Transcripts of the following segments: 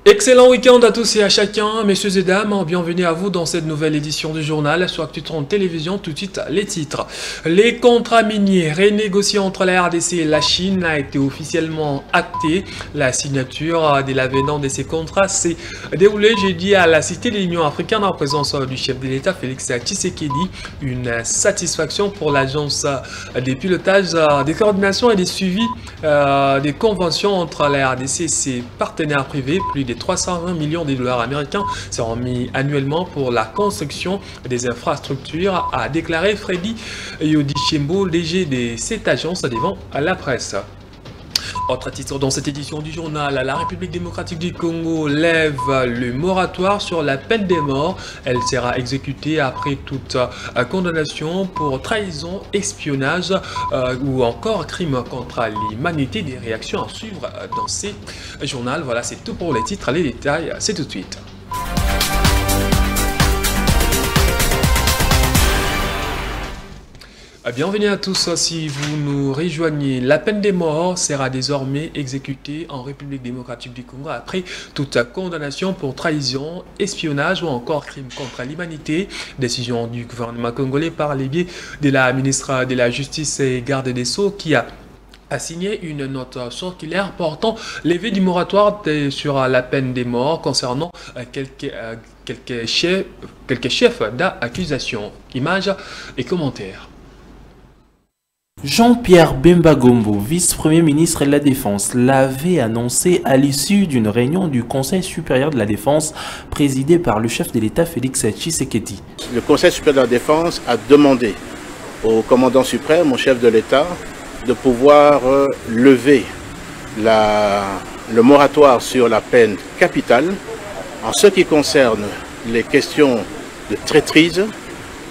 Excellent week-end à tous et à chacun, messieurs et dames, bienvenue à vous dans cette nouvelle édition du journal sur Actu30 Télévision. Tout de suite, les titres. Les contrats miniers renégociés entre la RDC et la Chine a été officiellement acté. La signature de l'avenant de ces contrats s'est déroulée jeudi à la Cité de l'Union africaine en présence du chef de l'État Félix Tshisekedi. Une satisfaction pour l'agence des pilotages, des coordinations et des suivis des conventions entre la RDC et ses partenaires privés. Plus de 320 millions de dollars américains seront mis annuellement pour la construction des infrastructures, a déclaré Freddy Yodichembo, DG de cette agence devant la presse. Autre titre dans cette édition du journal, la République démocratique du Congo lève le moratoire sur la peine des morts. Elle sera exécutée après toute condamnation pour trahison, espionnage ou encore crime contre l'humanité. Des réactions à suivre dans ces journaux. Voilà, c'est tout pour les titres. Les détails, c'est tout de suite. Bienvenue à tous, si vous nous rejoignez. La peine des morts sera désormais exécutée en République démocratique du Congo après toute condamnation pour trahison, espionnage ou encore crime contre l'humanité. Décision du gouvernement congolais par les biais de la ministre de la Justice et Garde des Sceaux qui a signé une note circulaire portant levée du moratoire sur la peine des morts concernant quelques chefs d'accusation. Images et commentaires. Jean-Pierre Bemba Gombo, vice-premier ministre de la Défense, l'avait annoncé à l'issue d'une réunion du Conseil supérieur de la Défense présidée par le chef de l'État Félix Tshisekedi. Le Conseil supérieur de la Défense a demandé au commandant suprême, au chef de l'État, de pouvoir lever le moratoire sur la peine capitale en ce qui concerne les questions de traîtrise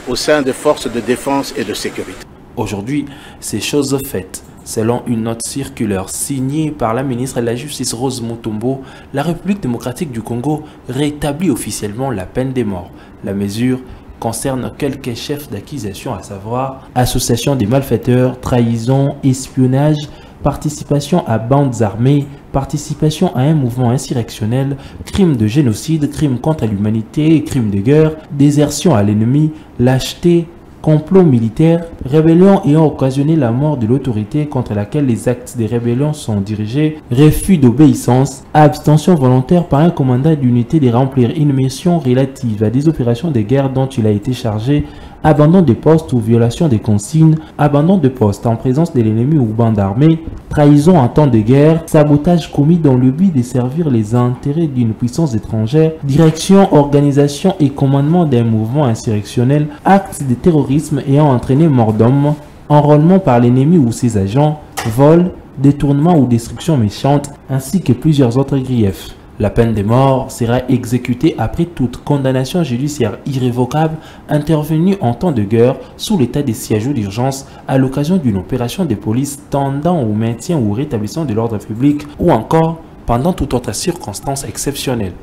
au sein des forces de défense et de sécurité. Aujourd'hui, c'est chose faite. Selon une note circulaire signée par la ministre de la Justice Rose Mutombo, la République démocratique du Congo rétablit officiellement la peine des morts. La mesure concerne quelques chefs d'accusation, à savoir association des malfaiteurs, trahison, espionnage, participation à bandes armées, participation à un mouvement insurrectionnel, crime de génocide, crime contre l'humanité, crime de guerre, désertion à l'ennemi, lâcheté, complot militaire, rébellion ayant occasionné la mort de l'autorité contre laquelle les actes de rébellion sont dirigés, refus d'obéissance, abstention volontaire par un commandant d'unité de remplir une mission relative à des opérations de guerre dont il a été chargé, abandon de poste ou violation des consignes, abandon de poste en présence de l'ennemi ou bande armée, trahison en temps de guerre, sabotage commis dans le but de servir les intérêts d'une puissance étrangère, direction, organisation et commandement d'un mouvement insurrectionnel, actes de terrorisme ayant entraîné mort d'homme, enrôlement par l'ennemi ou ses agents, vol, détournement ou destruction méchante, ainsi que plusieurs autres griefs. La peine de mort sera exécutée après toute condamnation judiciaire irrévocable intervenue en temps de guerre sous l'état de siège ou d'urgence à l'occasion d'une opération de police tendant au maintien ou au rétablissement de l'ordre public ou encore pendant toute autre circonstance exceptionnelle.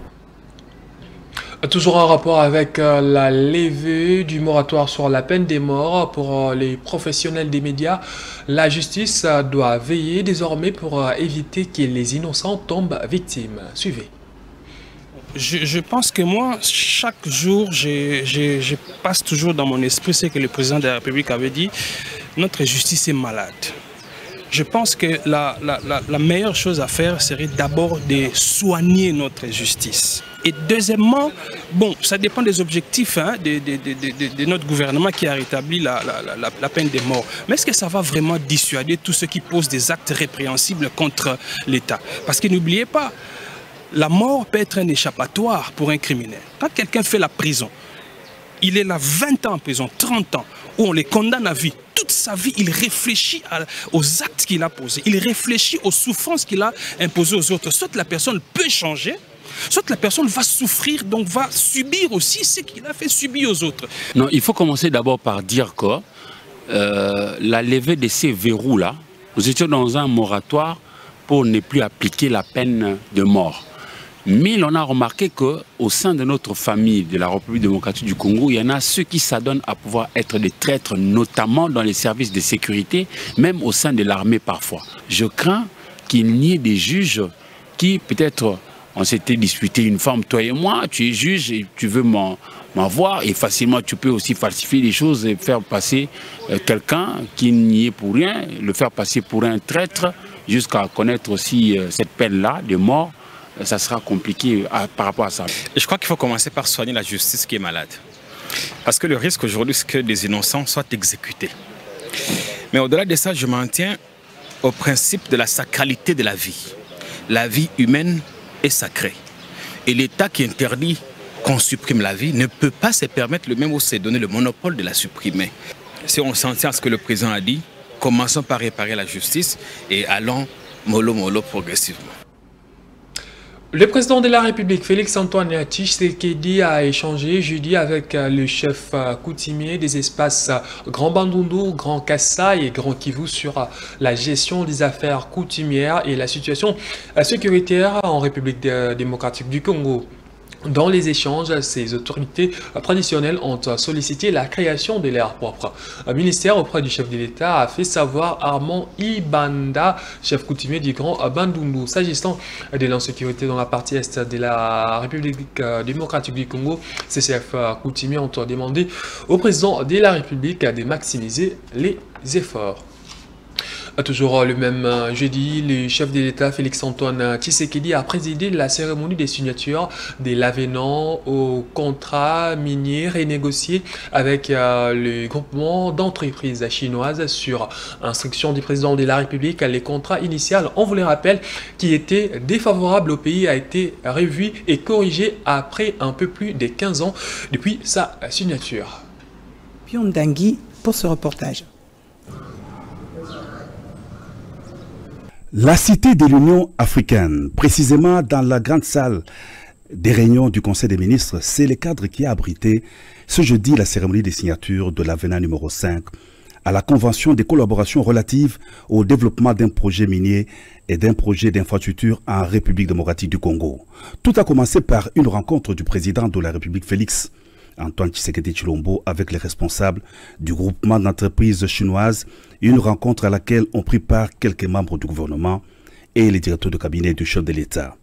Toujours en rapport avec la levée du moratoire sur la peine des morts pour les professionnels des médias, la justice doit veiller désormais pour éviter que les innocents tombent victimes. Suivez. Je pense que moi, chaque jour, je passe toujours dans mon esprit ce que le président de la République avait dit, notre justice est malade. Je pense que la meilleure chose à faire serait d'abord de soigner notre justice. Et deuxièmement, bon, ça dépend des objectifs de notre gouvernement qui a rétabli la peine de mort. Mais est-ce que ça va vraiment dissuader tous ceux qui posent des actes répréhensibles contre l'État? Parce que n'oubliez pas, la mort peut être un échappatoire pour un criminel. Quand quelqu'un fait la prison, il est là 20 ans en prison, 30 ans, où on les condamne à vie. Toute sa vie, il réfléchit aux actes qu'il a posés. Il réfléchit aux souffrances qu'il a imposées aux autres. Soit la personne peut changer, soit la personne va souffrir, donc va subir aussi ce qu'il a fait subir aux autres. Non, il faut commencer d'abord par dire que la levée de ces verrous-là, nous étions dans un moratoire pour ne plus appliquer la peine de mort. Mais on a remarqué qu'au sein de notre famille de la République démocratique du Congo, il y en a ceux qui s'adonnent à pouvoir être des traîtres, notamment dans les services de sécurité, même au sein de l'armée parfois. Je crains qu'il n'y ait des juges qui peut-être On s'était disputé une forme, toi et moi, tu es juge et tu veux m'avoir, et facilement tu peux aussi falsifier les choses et faire passer quelqu'un qui n'y est pour rien, le faire passer pour un traître, jusqu'à connaître aussi cette peine-là de mort. Ça sera compliqué par rapport à ça. Je crois qu'il faut commencer par soigner la justice qui est malade. Parce que le risque aujourd'hui, c'est que des innocents soient exécutés. Mais au-delà de ça, je m'en tiens au principe de la sacralité de la vie. La vie humaine est sacrée. Et l'État qui interdit qu'on supprime la vie ne peut pas se permettre, le même ou se donner le monopole de la supprimer. Si on s'en tient à ce que le président a dit, commençons par réparer la justice et allons mollo progressivement. Le président de la République, Félix-Antoine Tshisekedi, a échangé jeudi avec le chef coutumier des espaces Grand Bandundu, Grand Kassai et Grand Kivu sur la gestion des affaires coutumières et la situation sécuritaire en République démocratique du Congo. Dans les échanges, ces autorités traditionnelles ont sollicité la création de l'air propre. Un ministère auprès du chef de l'État a fait savoir Armand Ibanda, chef coutumier du Grand Bandundu. S'agissant de l'insécurité dans la partie est de la République démocratique du Congo, ces chefs coutumiers ont demandé au président de la République de maximiser les efforts. Toujours le même jeudi, le chef de l'État Félix-Antoine Tshisekedi a présidé la cérémonie des signatures de l'avenant au contrat minier renégocié avec le groupement d'entreprises chinoises sur instruction du président de la République. Les contrats initial, on vous le rappelle, qui était défavorable au pays, a été revu et corrigé après un peu plus de 15 ans depuis sa signature. Pion Dangui pour ce reportage. La cité de l'Union africaine, précisément dans la grande salle des réunions du Conseil des ministres, c'est le cadre qui a abrité ce jeudi la cérémonie des signatures de l'avenant numéro 5 à la Convention des collaborations relatives au développement d'un projet minier et d'un projet d'infrastructure en République démocratique du Congo. Tout a commencé par une rencontre du président de la République Félix Antoine Tshisekedi Tshilombo avec les responsables du groupement d'entreprises chinoises, une rencontre à laquelle ont pris part quelques membres du gouvernement et les directeurs de cabinet du chef de l'État.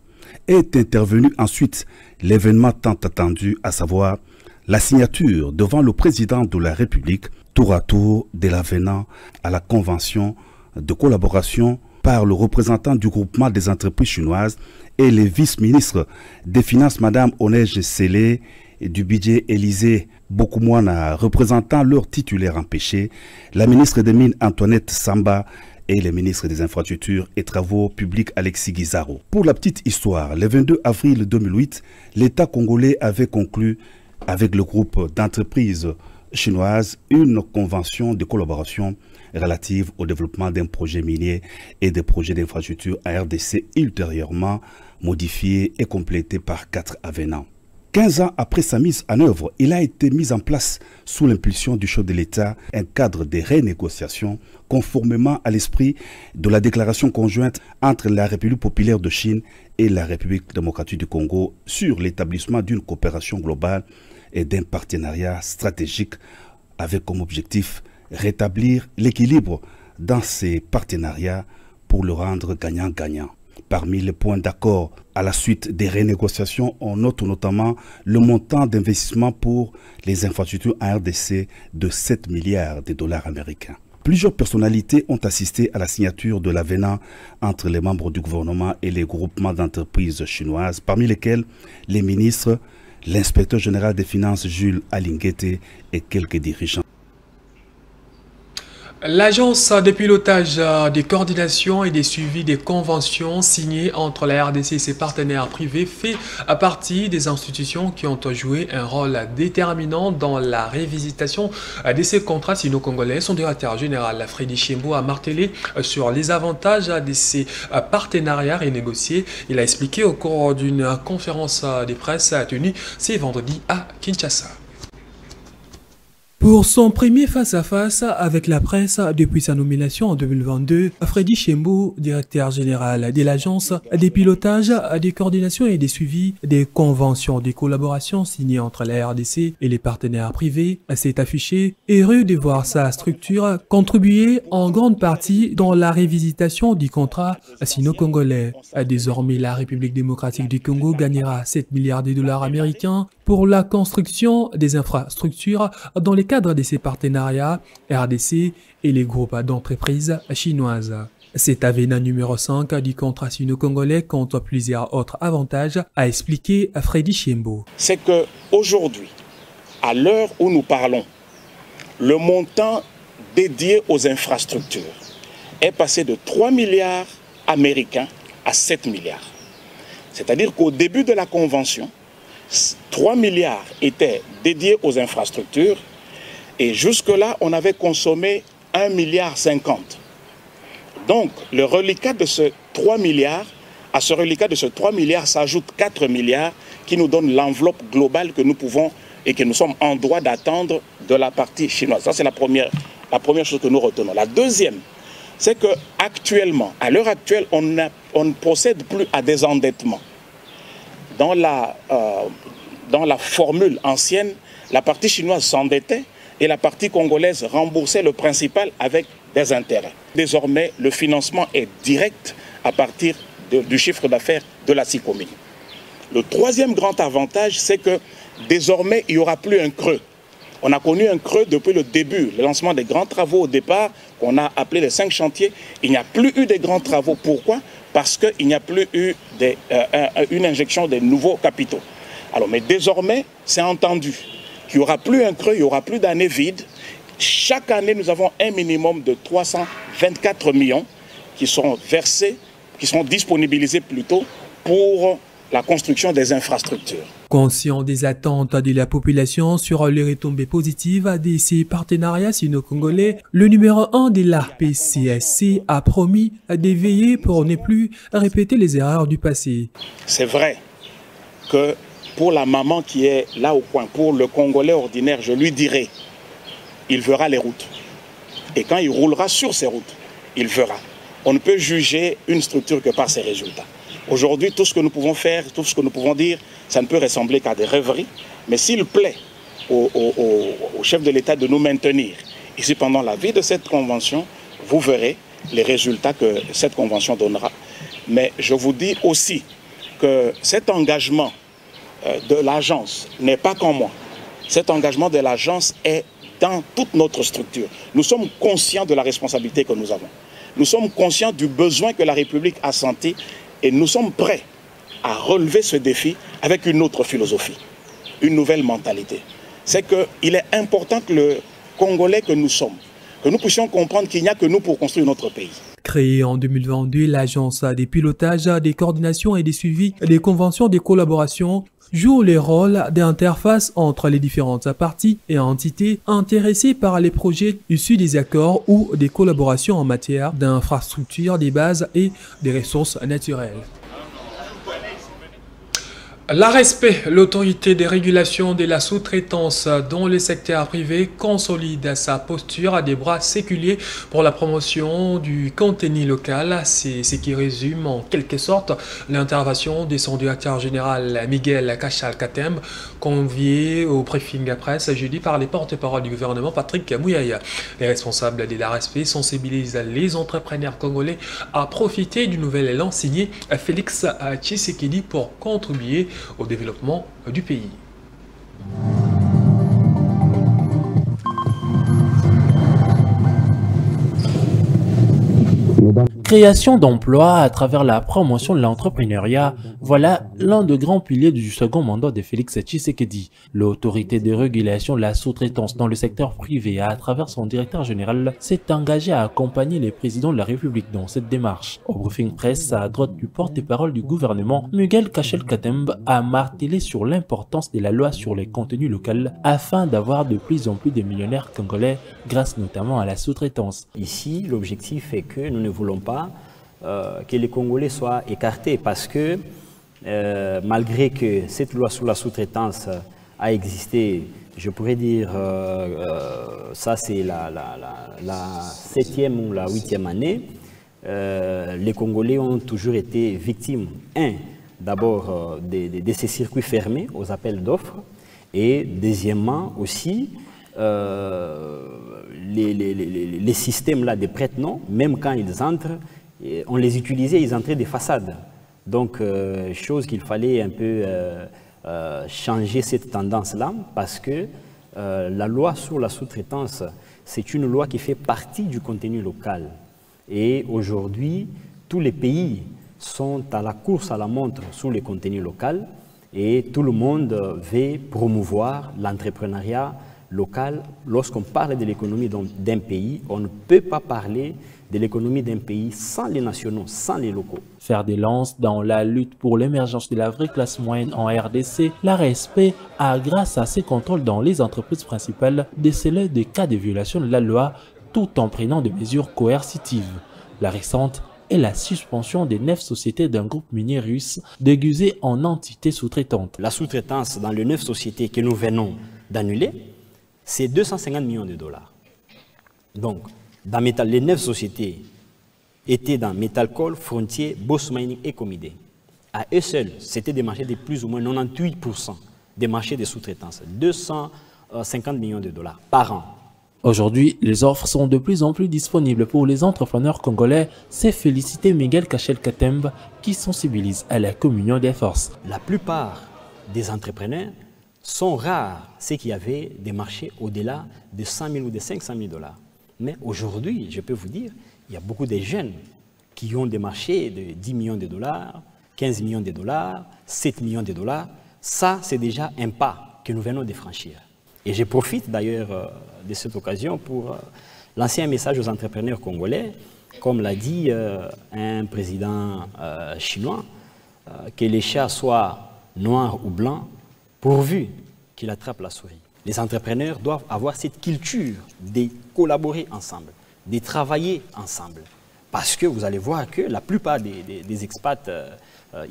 Est intervenu ensuite l'événement tant attendu, à savoir la signature devant le président de la République, tour à tour de l'avenant à la convention de collaboration par le représentant du groupement des entreprises chinoises et les vice-ministres des Finances, Mme Onej Sele, et du budget Élysée Bokoumouana, représentant leur titulaire empêché, la ministre des Mines Antoinette Samba et le ministre des Infrastructures et Travaux publics Alexis Guizaro. Pour la petite histoire, le 22 avril 2008, l'État congolais avait conclu avec le groupe d'entreprises chinoises une convention de collaboration relative au développement d'un projet minier et des projets d'infrastructure à RDC, ultérieurement modifié et complété par 4 avenants. 15 ans après sa mise en œuvre, il a été mis en place, sous l'impulsion du chef de l'État, un cadre de renégociation conformément à l'esprit de la déclaration conjointe entre la République populaire de Chine et la République démocratique du Congo sur l'établissement d'une coopération globale et d'un partenariat stratégique avec comme objectif rétablir l'équilibre dans ces partenariats pour le rendre gagnant-gagnant. Parmi les points d'accord à la suite des renégociations, on note notamment le montant d'investissement pour les infrastructures en RDC de 7 milliards de dollars américains. Plusieurs personnalités ont assisté à la signature de l'avenant entre les membres du gouvernement et les groupements d'entreprises chinoises, parmi lesquels les ministres, l'inspecteur général des finances Jules Alinguete et quelques dirigeants. L'agence de pilotage des coordinations et des suivis des conventions signées entre la RDC et ses partenaires privés fait partie des institutions qui ont joué un rôle déterminant dans la révisitation de ces contrats sino-congolais. Son directeur général, Freddy Chembo, a martelé sur les avantages de ces partenariats renégociés. Il a expliqué au cours d'une conférence de presse tenue ce vendredi à Kinshasa. Pour son premier face-à-face avec la presse depuis sa nomination en 2022, Freddy Chembo, directeur général de l'agence des pilotages, des coordinations et des suivis des conventions de collaboration signées entre la RDC et les partenaires privés, s'est affiché heureux de voir sa structure contribuer en grande partie dans la révisitation du contrat sino-congolais. Désormais, la République démocratique du Congo gagnera 7 milliards de dollars américains pour la construction des infrastructures dans le cadre de ces partenariats RDC et les groupes d'entreprises chinoises. Cet avenant numéro 5 du contrat sino-congolais compte plusieurs autres avantages, a expliqué Freddy Chembo. C'est qu'aujourd'hui, à l'heure où nous parlons, le montant dédié aux infrastructures est passé de 3 milliards américains à 7 milliards. C'est-à-dire qu'au début de la convention, 3 milliards étaient dédiés aux infrastructures et jusque-là, on avait consommé 1,50 milliard. Donc, le reliquat de ce 3 milliards, à ce reliquat de ce 3 milliards s'ajoute 4 milliards qui nous donne l'enveloppe globale que nous pouvons et que nous sommes en droit d'attendre de la partie chinoise. Ça, c'est la première chose que nous retenons. La deuxième, c'est qu'actuellement, à l'heure actuelle, on ne procède plus à des endettements. Dans la formule ancienne, la partie chinoise s'endettait et la partie congolaise remboursait le principal avec des intérêts. Désormais, le financement est direct à partir du chiffre d'affaires de la SICOMIN. Le troisième grand avantage, c'est que désormais, il n'y aura plus un creux. On a connu un creux depuis le début, le lancement des grands travaux au départ, qu'on a appelé les 5 chantiers. Il n'y a plus eu de grands travaux. Pourquoi? Parce qu'il n'y a plus eu une injection de nouveaux capitaux. Alors, mais désormais, c'est entendu qu'il n'y aura plus un creux, il n'y aura plus d'années vides. Chaque année, nous avons un minimum de 324 millions qui sont versés, qui sont disponibilisés plutôt pour la construction des infrastructures. Conscient des attentes de la population sur les retombées positives de ces partenariats sino-congolais, le numéro 1 de l'ARPCSC a promis de veiller pour ne plus répéter les erreurs du passé. C'est vrai que pour la maman qui est là au coin, pour le Congolais ordinaire, je lui dirai, il verra les routes. Et quand il roulera sur ces routes, il verra. On ne peut juger une structure que par ses résultats. Aujourd'hui, tout ce que nous pouvons faire, tout ce que nous pouvons dire, ça ne peut ressembler qu'à des rêveries. Mais s'il plaît au chef de l'État de nous maintenir ici pendant la vie de cette convention, vous verrez les résultats que cette convention donnera. Mais je vous dis aussi que cet engagement de l'agence n'est pas qu'en moi. Cet engagement de l'agence est dans toute notre structure. Nous sommes conscients de la responsabilité que nous avons. Nous sommes conscients du besoin que la République a senti et nous sommes prêts à relever ce défi avec une autre philosophie, une nouvelle mentalité. C'est qu'il est important que le Congolais que nous sommes, que nous puissions comprendre qu'il n'y a que nous pour construire notre pays. Créée en 2022, l'agence des pilotages, des coordinations et des suivis des conventions de collaboration joue le rôle d'interface entre les différentes parties et entités intéressées par les projets issus des accords ou des collaborations en matière d'infrastructures, des bases et des ressources naturelles. L'ARESP, l'autorité des régulations de la sous-traitance dans le secteur privé, consolide sa posture à des bras séculiers pour la promotion du contenu local. C'est ce qui résume en quelque sorte l'intervention de son directeur général Miguel Kachal-Katembe, convié au briefing à presse jeudi par les porte-parole du gouvernement Patrick Mouyaya. Les responsables de l'ARESP sensibilisent les entrepreneurs congolais à profiter du nouvel élan signé Félix Tshisekedi pour contribuer au développement du pays. Création d'emplois à travers la promotion de l'entrepreneuriat, voilà l'un des grands piliers du second mandat de Félix Tshisekedi. L'autorité de régulation de la sous-traitance dans le secteur privé, à travers son directeur général, s'est engagée à accompagner les présidents de la République dans cette démarche. Au briefing presse, à droite du porte-parole du gouvernement, Miguel Kachal-Katembe a martelé sur l'importance de la loi sur les contenus locaux afin d'avoir de plus en plus de millionnaires congolais grâce notamment à la sous-traitance. Ici, l'objectif est que nous ne voulons pas que les Congolais soient écartés parce que malgré que cette loi sur la sous-traitance a existé, je pourrais dire, ça c'est la 7e ou la 8e année, les Congolais ont toujours été victimes, d'abord de ces circuits fermés aux appels d'offres, et deuxièmement aussi, les systèmes-là de prête-noms, même quand ils entrent, on les utilisait, ils entraient des façades. Donc, chose qu'il fallait un peu changer cette tendance-là, parce que la loi sur la sous-traitance, c'est une loi qui fait partie du contenu local. Et aujourd'hui, tous les pays sont à la course à la montre sur le contenu local, et tout le monde veut promouvoir l'entrepreneuriat local. Lorsqu'on parle de l'économie d'un pays, on ne peut pas parler de l'économie d'un pays sans les nationaux, sans les locaux. Faire des lances dans la lutte pour l'émergence de la vraie classe moyenne en RDC, l'ARSP a, grâce à ses contrôles dans les entreprises principales, décelé des cas de violation de la loi tout en prenant des mesures coercitives. La récente est la suspension des 9 sociétés d'un groupe minier russe déguisé en entité sous-traitante. La sous-traitance dans les 9 sociétés que nous venons d'annuler, c'est 250 millions de dollars. Donc, dans les 9 sociétés étaient dans Metalcol, Frontier, Boss Mining et Comidé. À eux seuls, c'était des marchés de plus ou moins 98% des marchés de sous-traitance, 250 millions de dollars par an. Aujourd'hui, les offres sont de plus en plus disponibles pour les entrepreneurs congolais. C'est féliciter Miguel Kachel-Katemba qui sensibilise à la communion des forces. La plupart des entrepreneurs sont rares, ceux qui avaient des marchés au-delà de 100 000 ou de 500 000 dollars. Mais aujourd'hui, je peux vous dire, il y a beaucoup de jeunes qui ont des marchés de 10 millions de dollars, 15 millions de dollars, 7 millions de dollars. Ça, c'est déjà un pas que nous venons de franchir. Et je profite d'ailleurs de cette occasion pour lancer un message aux entrepreneurs congolais, comme l'a dit un président chinois, que les chats soient noirs ou blancs, pourvu qu'il attrape la souris. Les entrepreneurs doivent avoir cette culture de collaborer ensemble, de travailler ensemble. Parce que vous allez voir que la plupart des expats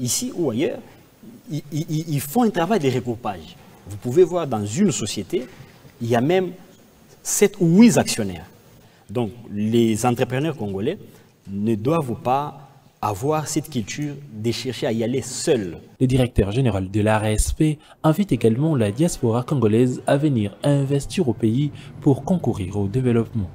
ici ou ailleurs, ils font un travail de regroupage. Vous pouvez voir dans une société, il y a même 7 ou 8 actionnaires. Donc les entrepreneurs congolais ne doivent pas avoir cette culture de chercher à y aller seul. Le directeur général de l'ARSP invite également la diaspora congolaise à venir investir au pays pour concourir au développement.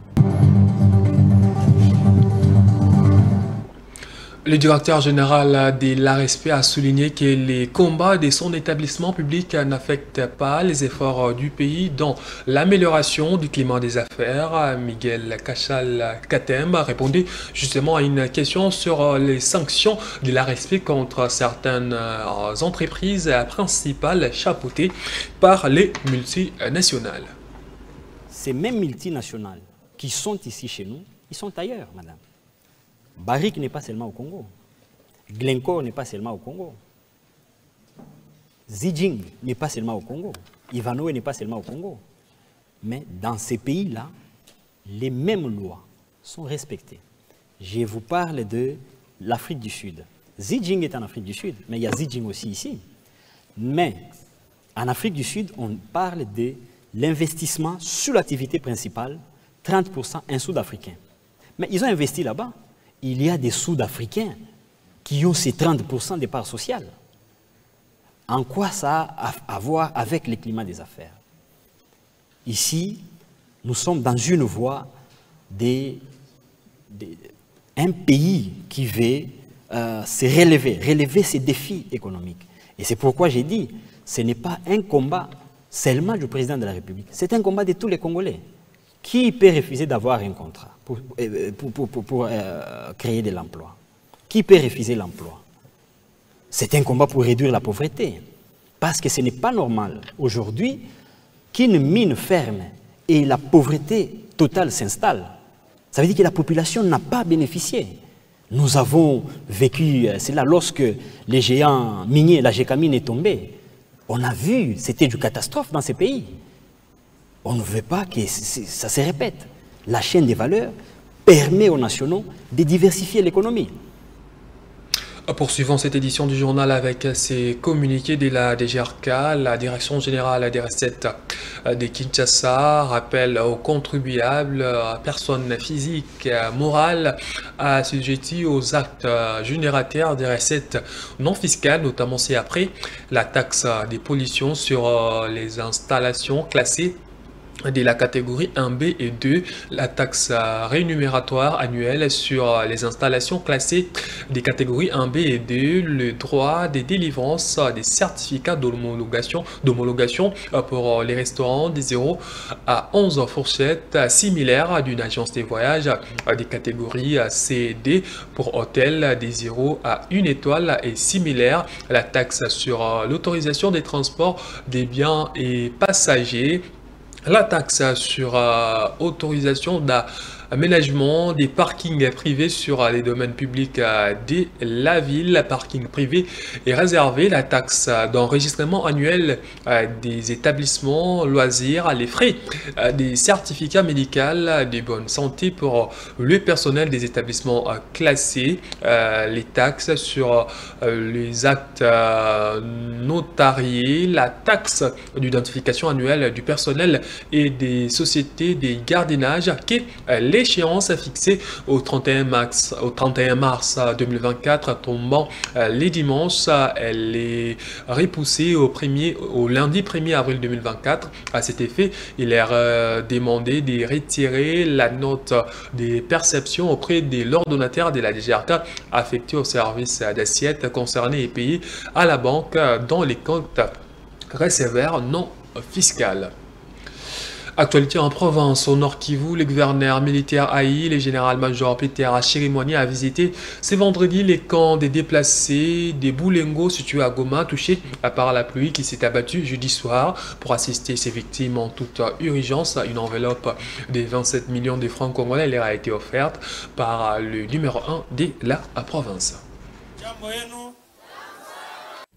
Le directeur général de l'ARSP a souligné que les combats de son établissement public n'affectent pas les efforts du pays dans l'amélioration du climat des affaires. Miguel Kachel-Katemba répondait justement à une question sur les sanctions de l'ARSP contre certaines entreprises principales chapeautées par les multinationales. Ces mêmes multinationales qui sont ici chez nous, ils sont ailleurs, madame. Barrick n'est pas seulement au Congo. Glencore n'est pas seulement au Congo. Zijing n'est pas seulement au Congo. Ivanhoe n'est pas seulement au Congo. Mais dans ces pays-là, les mêmes lois sont respectées. Je vous parle de l'Afrique du Sud. Zijing est en Afrique du Sud, mais il y a Zijing aussi ici. Mais en Afrique du Sud, on parle de l'investissement sur l'activité principale, 30% un Sud-Africain. Mais ils ont investi là-bas. Il y a des Sud-Africains qui ont ces 30% de parts sociales. En quoi ça a à voir avec le climat des affaires? Ici, nous sommes dans une voie d'un pays qui veut se relever ses défis économiques. Et c'est pourquoi j'ai dit, ce n'est pas un combat seulement du président de la République, c'est un combat de tous les Congolais. Qui peut refuser d'avoir un contrat pour créer de l'emploi? Qui peut refuser l'emploi? C'est un combat pour réduire la pauvreté. Parce que ce n'est pas normal aujourd'hui qu'une mine ferme et la pauvreté totale s'installe. Ça veut dire que la population n'a pas bénéficié. Nous avons vécu cela lorsque les géants miniers, la Gécamine est tombée. On a vu, c'était une catastrophe dans ces pays. On ne veut pas que ça se répète. La chaîne des valeurs permet aux nationaux de diversifier l'économie. Poursuivons cette édition du journal avec ces communiqués de la DGRK. La Direction Générale des Recettes de Kinshasa rappelle aux contribuables, personnes physiques, morales, assujetties aux actes générateurs des recettes non fiscales, notamment c'est après la taxe des pollutions sur les installations classées de la catégorie 1B et 2, la taxe rémunératoire annuelle sur les installations classées des catégories 1B et 2, le droit des délivrances des certificats d'homologation pour les restaurants des 0 à 11 fourchettes similaires d'une agence des voyages des catégories C et D pour hôtels des 0 à 1 étoile et similaires, la taxe sur l'autorisation des transports des biens et passagers, la taxe sur autorisation d'aménagement des parkings privés sur les domaines publics de la ville, parking privé et réservé, la taxe d'enregistrement annuel des établissements loisirs, les frais des certificats médicaux de bonne santé pour le personnel des établissements classés, les taxes sur les actes notariés, la taxe d'identification annuelle du personnel et des sociétés des gardiennages, qui l'échéance fixée au 31 mars 2024 tombant les dimanches, elle est repoussée au lundi 1er avril 2024. À cet effet, il est demandé de retirer la note des perceptions auprès de l'ordonnateur de la DGRK affecté au service d'assiette concerné et payé à la banque dans les comptes receveurs non fiscaux. Actualité en province, au Nord Kivu, le gouverneur militaire Haï, le général-major Peter Chirimwami a visité ce vendredi les camps des déplacés des Boulengo situés à Goma, touchés par la pluie qui s'est abattue jeudi soir. Pour assister ces victimes en toute urgence, une enveloppe de 27 millions de francs congolais leur a été offerte par le numéro 1 de la province.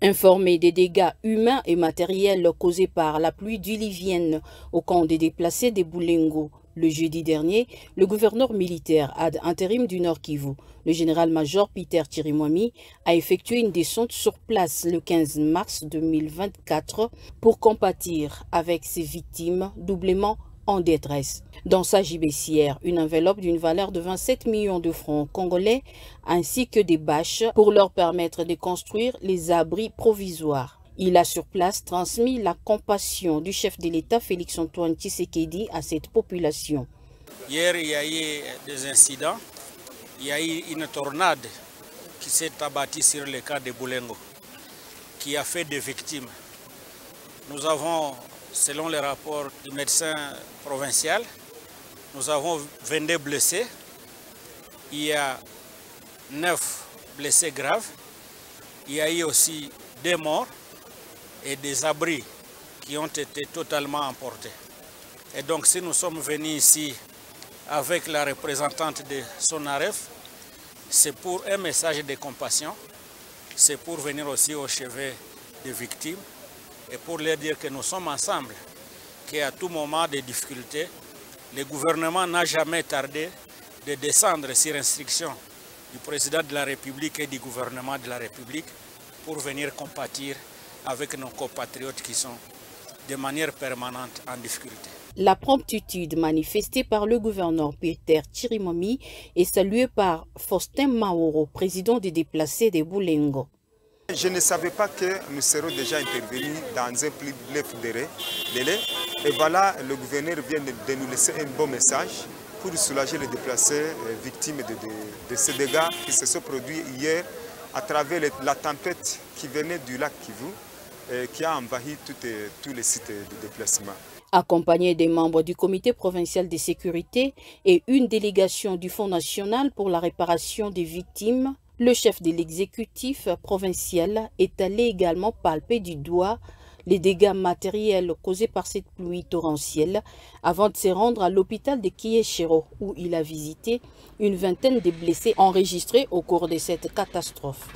Informé des dégâts humains et matériels causés par la pluie diluvienne au camp des déplacés des Boulengo, le jeudi dernier, le gouverneur militaire ad intérim du Nord Kivu, le général-major Peter Chirimwami, a effectué une descente sur place le 15 mars 2024 pour compatir avec ses victimes doublement en détresse. Dans sa gibecière, une enveloppe d'une valeur de 27 millions de francs congolais ainsi que des bâches pour leur permettre de construire les abris provisoires. Il a sur place transmis la compassion du chef de l'État Félix-Antoine Tshisekedi à cette population. Hier, il y a eu des incidents. Il y a eu une tornade qui s'est abattue sur le cas de Boulengo, qui a fait des victimes. Nous avons, selon les rapports du médecin provincial, nous avons 22 blessés. Il y a 9 blessés graves. Il y a eu aussi des morts et des abris qui ont été totalement emportés. Et donc si nous sommes venus ici avec la représentante de SONAREF, c'est pour un message de compassion, c'est pour venir aussi au chevet des victimes et pour leur dire que nous sommes ensemble, qu'à tout moment de difficulté, le gouvernement n'a jamais tardé de descendre sur instruction du président de la République et du gouvernement de la République pour venir compatir avec nos compatriotes qui sont de manière permanente en difficulté. La promptitude manifestée par le gouverneur Peter Chirimwami est saluée par Faustin Maoro, président des déplacés des Boulengo. Je ne savais pas que nous serions déjà intervenus dans un plus bref délai. Et voilà, le gouverneur vient de nous laisser un bon message pour soulager les déplacés victimes de ces dégâts qui se sont produits hier à travers la tempête qui venait du lac Kivu, qui a envahi tous les sites de déplacement. Accompagné des membres du comité provincial de sécurité et une délégation du Fonds national pour la réparation des victimes, le chef de l'exécutif provincial est allé également palper du doigt les dégâts matériels causés par cette pluie torrentielle avant de se rendre à l'hôpital de Kieshero où il a visité une vingtaine de blessés enregistrés au cours de cette catastrophe.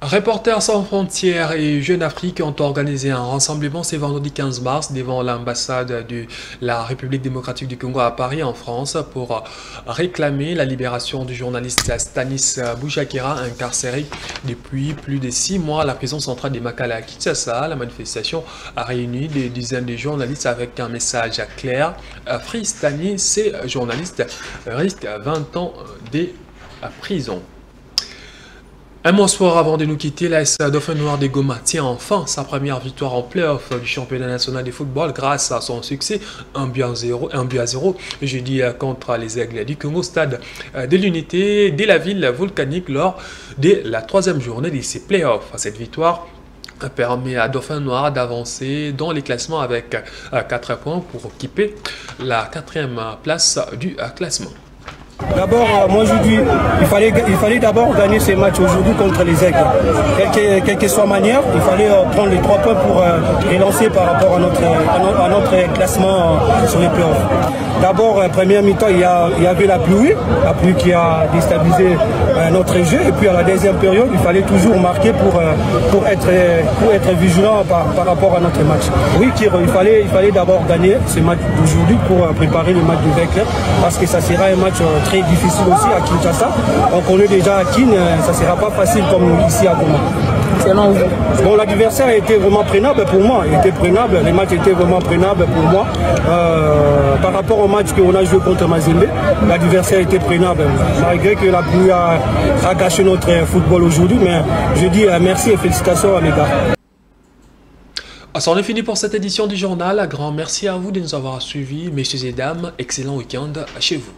Reporters sans frontières et Jeune Afrique ont organisé un rassemblement ce vendredi 15 mars devant l'ambassade de la République démocratique du Congo à Paris en France pour réclamer la libération du journaliste Stanis Boujakera incarcéré depuis plus de 6 mois à la prison centrale de Makala à Kinshasa. La manifestation a réuni des dizaines de journalistes avec un message clair. Free Stanis, ces journalistes risquent 20 ans de prison. Un mois soir avant de nous quitter, l'AS Dauphin Noir de Goma tient enfin sa première victoire en play-off du championnat national de football grâce à son succès 1 but à 0 jeudi contre les Aigles du Congo, stade de l'unité de la ville volcanique lors de la 3e journée de ces play-offs. Cette victoire permet à Dauphin Noir d'avancer dans les classements avec 4 points pour occuper la 4e place du classement. D'abord, moi je dis, il fallait d'abord gagner ces matchs aujourd'hui contre les Aigles. Quelle que soit manière, il fallait prendre les 3 points pour relancer par rapport à notre classement sur les playoffs. D'abord, première mi-temps, il y avait la pluie qui a déstabilisé notre jeu. Et puis à la deuxième période, il fallait toujours marquer pour être vigilant par rapport à notre match. Oui, il fallait d'abord gagner ce match d'aujourd'hui pour préparer le match du Vecler, parce que ça sera un match très difficile aussi à Kinshasa. On connaît déjà à Kin, ça ne sera pas facile comme ici à Goma. Bon, l'adversaire était vraiment prenable pour moi. Les matchs étaient vraiment prenables pour moi. Par rapport au match qu'on a joué contre Mazembe, l'adversaire était prenable. Malgré que la pluie a gâché notre football aujourd'hui, mais je dis merci et félicitations à mes gars. C'en est fini pour cette édition du journal. Un grand merci à vous de nous avoir suivis. Messieurs et dames, excellent week-end chez vous.